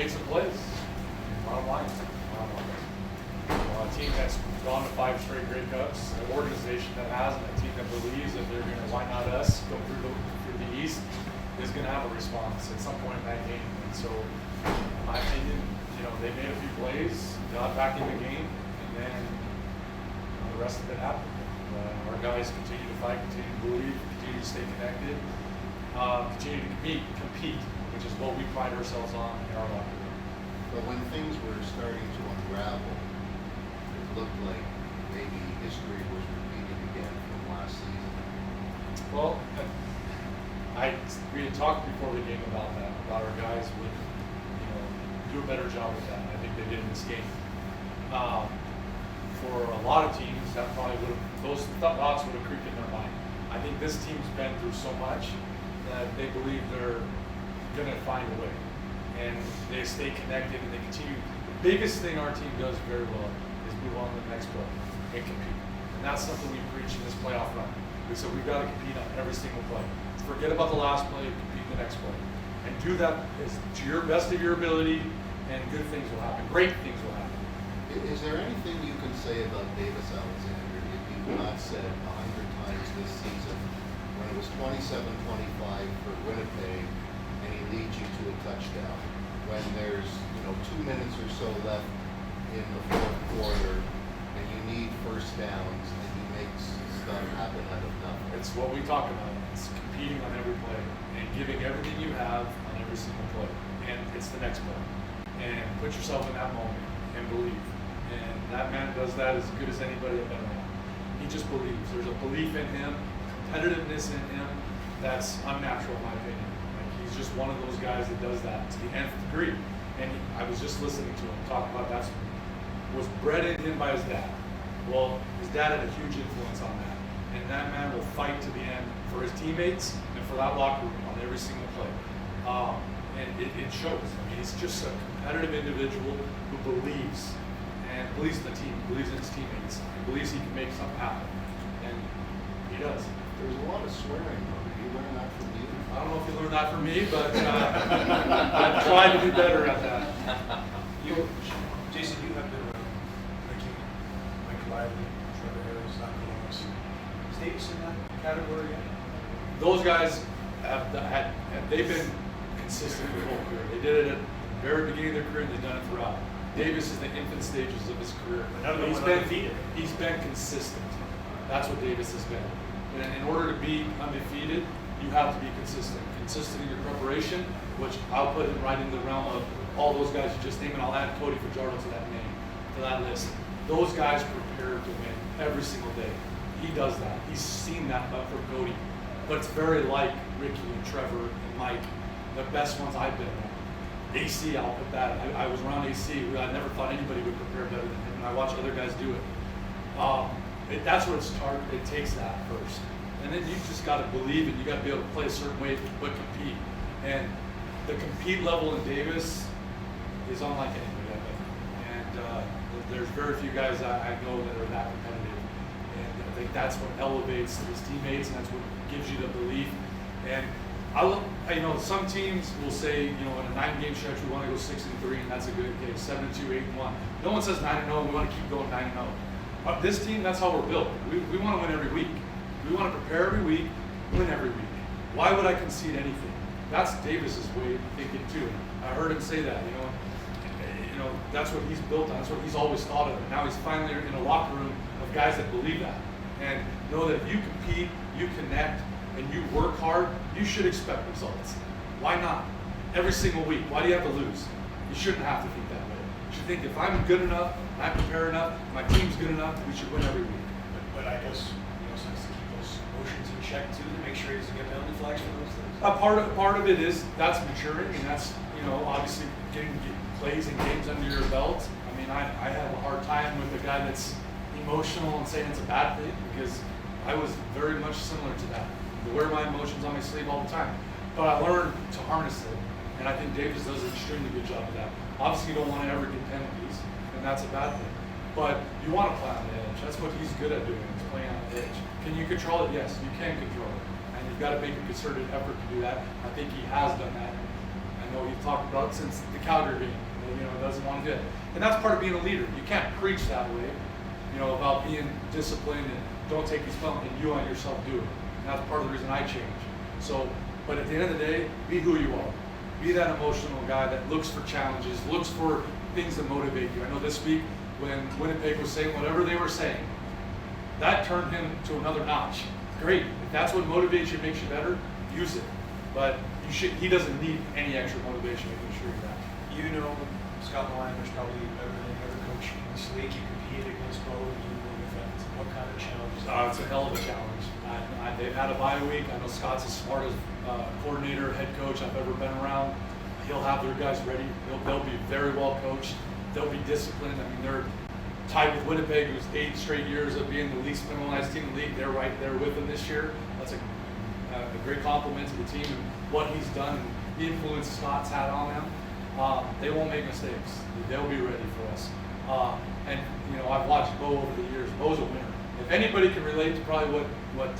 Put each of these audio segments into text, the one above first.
made some plays. Bottom line. A team that's gone to 5 straight Grey Cups, an organization that has, and a team that believes that they're going to, why not us, go through the East, is going to have a response at some point in that game. And so, in my opinion, they made a few plays, got back in the game, and then the rest of it happened. Our guys continue to fight, continue to believe, continue to stay connected, continue to compete, which is what we pride ourselves on in our locker room. But when things were starting to unravel, it looked like maybe history was repeated again from last season. Well, we had talked before the game about that, about our guys would, do a better job with that. I think they did in this game. For a lot of teams, that probably would have, those thoughts would have creeped in their mind. I think this team's been through so much that they believe they're going to find a way, and they stay connected and they continue. The biggest thing our team does very well is move on to the next play and compete, and that's something we preach in this playoff run. We said we've got to compete on every single play. Forget about the last play, compete the next play, and do that to your best of your ability, and good things will happen. Great things will happen. Is there anything you can say about Davis Alexander that you've not said 100 times this season, when it was 27-25 for Winnipeg and he leads you to a touchdown, when there's 2 minutes or so left in the fourth quarter and you need first downs and he makes stuff happen out of nothing? It's what we talk about. It's competing on every play and giving everything you have on every single play, and it's the next play. And put yourself in that moment and believe. And that man does that as good as anybody I've been around. He just believes. There's a belief in him, competitiveness in him that's unnatural in my opinion. Like, he's just one of those guys that does that to the nth degree. And I was just listening to him talk about that was bred in him by his dad. Well, his dad had a huge influence on that. And that man will fight to the end for his teammates and for that locker room on every single play. And it shows. I mean, he's just a competitive individual who believes in the team, believes in his teammates, and believes he can make something happen. And he does. There's a lot of swearing, though. Did you learn that from you? I don't know if you learned that from me, but I've tried to do better at that. Jason, you have been around Ricky, Mike Lively, Trevor Harris, Zach Columbus. Is Davis in that category yet? Those guys they've been consistent their whole career. They did it at the very beginning of their career, and they've done it throughout. Davis is the infant stages of his career. He's been consistent. That's what Davis has been. And in order to be undefeated, you have to be consistent. Consistent in your preparation, which I'll put it right in the realm of all those guys you just named, and I'll add Cody Fajardo to that name, to that list. Those guys prepare to win every single day. He does that. He's seen that from Cody. But it's very like Ricky and Trevor and Mike, the best ones I've been around. AC, I'll put that. I was around AC. I never thought anybody would prepare better than him, and I watch other guys do it. That's what it takes that first. And then you just got to believe it. You got to be able to play a certain way, but compete. And the compete level in Davis is unlike anybody I've been. And there's very few guys I know that are that competitive. And I think that's what elevates his teammates, and that's what gives you the belief. And some teams will say, in a 9-game stretch, we want to go 6-3, and that's a good case. 7-2, 8-1. No one says 9-0, and we want to keep going 9-0. This team, that's how we're built. We want to win every week. We want to prepare every week, win every week. Why would I concede anything? That's Davis's way of thinking too. I heard him say that. That's what he's built on. That's what he's always thought of. And now he's finally in a locker room of guys that believe that and know that if you compete, you connect, and you work hard, you should expect results. Why not? Every single week. Why do you have to lose? You shouldn't have to think that way. You should think if I'm good enough, and I prepare enough, my team's good enough, we should win every week. But I guess, since to keep those emotions in check too, to make sure he doesn't get penalty flags for those things. Part of it is that's maturing, and that's obviously getting plays and games under your belt. I mean, I have a hard time with a guy that's emotional and saying it's a bad thing, because I was very much similar to that. I wear my emotions on my sleeve all the time. But I learned to harness it, and I think Davis does an extremely good job of that. Obviously, you don't want to ever get penalties, and that's a bad thing. But you want to play on the edge. That's what he's good at doing, is playing on the edge. Can you control it? Yes, you can control it. And you've got to make a concerted effort to do that. I think he has done that. And You know, he's talked about it since the Calgary game. You know, doesn't want to do it, and that's part of being a leader. You can't preach that way. You know, about being disciplined and don't take these penalties, and you on yourself do it. And that's part of the reason I changed. So, but at the end of the day, be who you are. Be that emotional guy that looks for challenges, looks for things that motivate you. I know this week when Winnipeg was saying whatever they were saying, that turned him to another notch. Great. If that's what motivates you, makes you better, use it. But he doesn't need any extra motivation, I can assure you that. You know, Scott Malander's probably better than any other coach in this league. You compete against Bo, you were with them. What kind of challenges? It's a hell of a challenge. They've had a bye week. I know Scott's as smart as coordinator, head coach I've ever been around. He'll have their guys ready. They'll be very well coached. They'll be disciplined. I mean, they're tied with Winnipeg, who's 8 straight years of being the least penalized team in the league. They're right there with them this year. That's a great compliment to the team and what he's done and the influence Scott's had on them. They won't make mistakes. They'll be ready for us. And you know, I've watched Bo over the years. Bo's a winner. If anybody can relate to probably what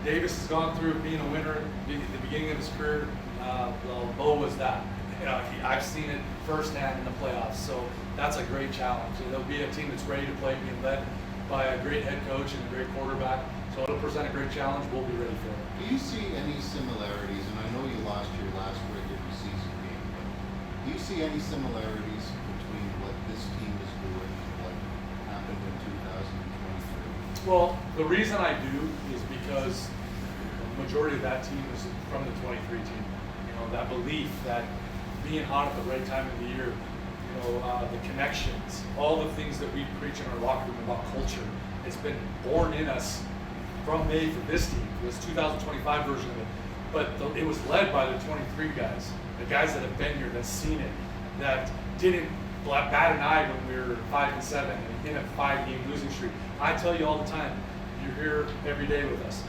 Davis has gone through being a winner at the beginning of his career, well, Bo was that. You know, I've seen it firsthand in the playoffs. So that's a great challenge. There'll be a team that's ready to play, being led by a great head coach and a great quarterback. So it'll present a great challenge. We'll be ready for it. Do you see any similarities, and I know you lost your last regular season game, but do you see any similarities between what this team is doing and what happened in 2023? Well, the reason I do is because the majority of that team is from the 23 team. You know, that belief that being hot at the right time of the year, you know, the connections, all the things that we preach in our locker room about culture, it's been born in us from May for this team, this 2025 version of it. But it was led by the 23 guys, the guys that have been here, that's seen it, that didn't bat an eye when we were 5-7 and in a 5-game losing streak. I tell you all the time, you're here every day with us.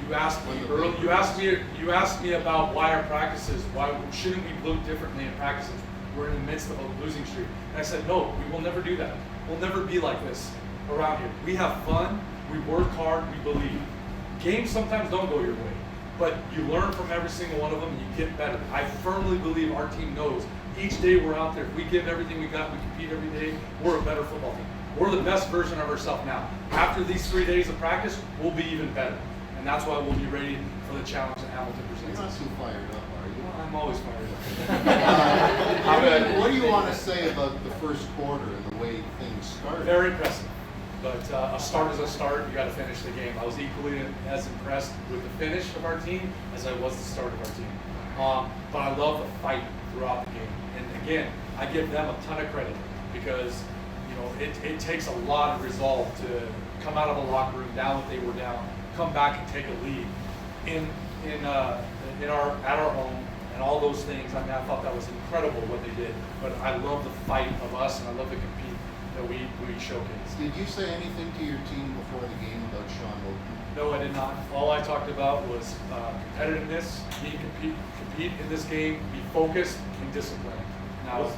You asked me early, you asked me about why our practices, why shouldn't we look differently in practices? We're in the midst of a losing streak. And I said, no, we will never do that. We'll never be like this around here. We have fun, we work hard, we believe. Games sometimes don't go your way, but you learn from every single one of them and you get better. I firmly believe our team knows each day we're out there, if we give everything we got, we compete every day, we're a better football team. We're the best version of ourselves now. After these 3 days of practice, we'll be even better. And that's why we'll be ready for the challenge that Hamilton presents. You're not too fired up, are you? Well, I'm always fired up. What do you want to say about the first quarter and the way things started? Very impressive. But a start is a start. You got to finish the game. I was equally as impressed with the finish of our team as I was the start of our team. But I love the fight throughout the game. And again, I give them a ton of credit because you know it takes a lot of resolve to come out of the locker room down what they were down, come back and take a lead at our home and all those things. I mean, I thought that was incredible what they did. But I love the fight of us and I love the compete that we showcased. Did you say anything to your team before the game about Sean Oaken? No, I did not. All I talked about was competitiveness, compete in this game, be focused and disciplined. Now,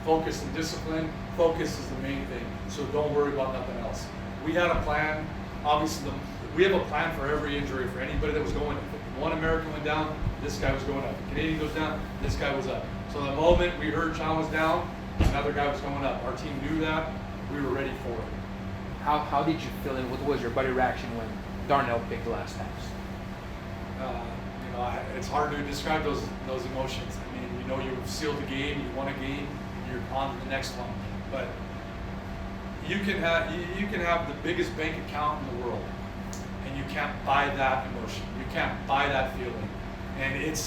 focus and discipline, focus is the main thing, so don't worry about nothing else. We had a plan, obviously we have a plan for every injury, for anybody that was going, if one American went down, this guy was going up. If a Canadian goes down, this guy was up. So the moment we heard Sean was down, another guy was going up. Our team knew that, we were ready for it. How did you feel and what was your body reaction when Darnell picked the last pass? You know, it's hard to describe those emotions. I mean, you know, you've sealed the game, you won a game, you're on to the next one. But you can have the biggest bank account in the world, and you can't buy that emotion. You can't buy that feeling, and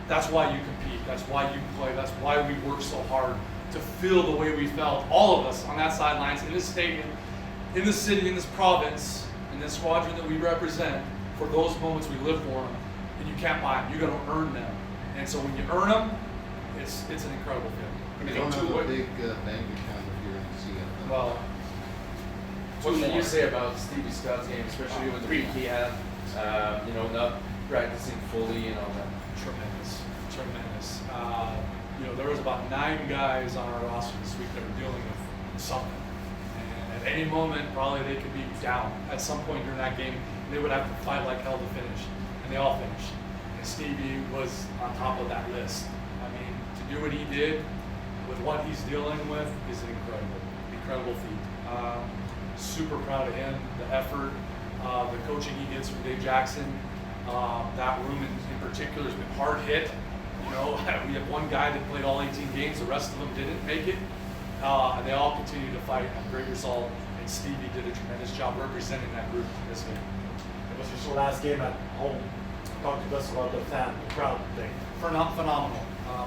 that's why you compete. That's why you play. That's why we work so hard to feel the way we felt, all of us on that sidelines, in this stadium, in the city, in this province, in this squadron that we represent. For those moments, we live for them, and you can't buy them. You got to earn them, and so when you earn them, it's an incredible feeling. You don't have a big bank account if you're in the CFL. Well, what can you say about Stevie Scott's game, especially with the week he had? You know, not practicing fully and all that. Tremendous. You know, there was about 9 guys on our roster this week that were dealing with something. And at any moment, probably they could be down at some point during that game. They would have to fight like hell to finish. And they all finished. and Stevie was on top of that list. I mean, to do what he did with what he's dealing with is an incredible feat. Super proud of him, the effort, the coaching he gets from Dave Jackson. That room in particular has been hard hit. You know, we have one guy that played all 18 games, the rest of them didn't make it. And they all continue to fight, a great result. And Stevie did a tremendous job representing that group this game. It was just your last game at home. Talk to us about the fan, the crowd thing. Phenomenal.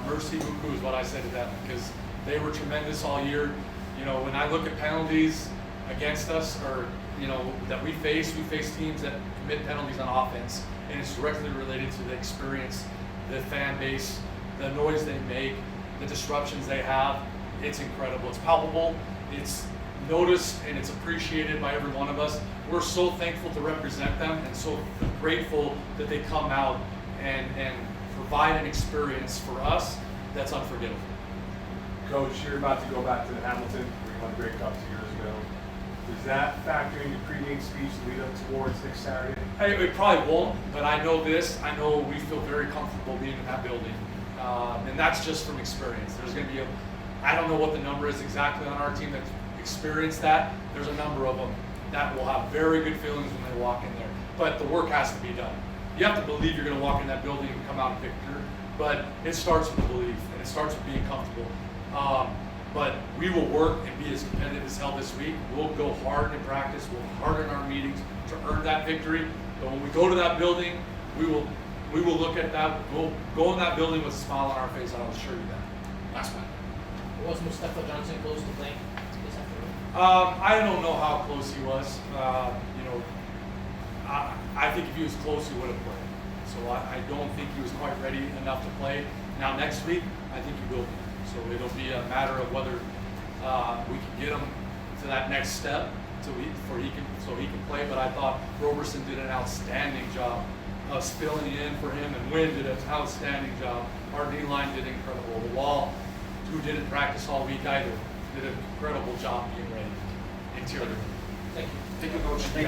Merci beaucoup is what I said to them, because they were tremendous all year. You know, when I look at penalties against us, or you know, that we face teams that commit penalties on offense, and it's directly related to the experience, the fan base, the noise they make, the disruptions they have. It's incredible. It's palpable. It's noticed and it's appreciated by every one of us. We're so thankful to represent them, and so grateful that they come out and provide an experience for us that's unforgettable. Coach, you're about to go back to the Hamilton, where you won the Grey Cup 2 years ago. Does that factor in your pregame speech lead up towards next Saturday? It probably won't, but I know this. I know we feel very comfortable being in that building. And that's just from experience. There's going to be I don't know what the number is exactly on our team that's experienced that. There's a number of them that will have very good feelings when they walk in there. But the work has to be done. You have to believe you're going to walk in that building and come out victor. But it starts with the belief, and it starts with being comfortable. But we will work and be as competitive as hell this week. We'll go hard in practice. We'll hard in our meetings to earn that victory. But when we go to that building, we will look at that. We'll go in that building with a smile on our face. I'll assure you that. Last one. Was Mustafa Johnson close to playing this afternoon? I don't know how close he was. You know, I think if he was close, he would have played. So I don't think he was quite ready enough to play. Now next week, I think he will be. So it'll be a matter of whether we can get him to that next step so he can play. But I thought Roberson did an outstanding job of filling in for him, and Wynn did an outstanding job. Our D line did incredible. The Wall, who didn't practice all week either, did an incredible job being ready. Interior. Thank you. Thank you, Coach.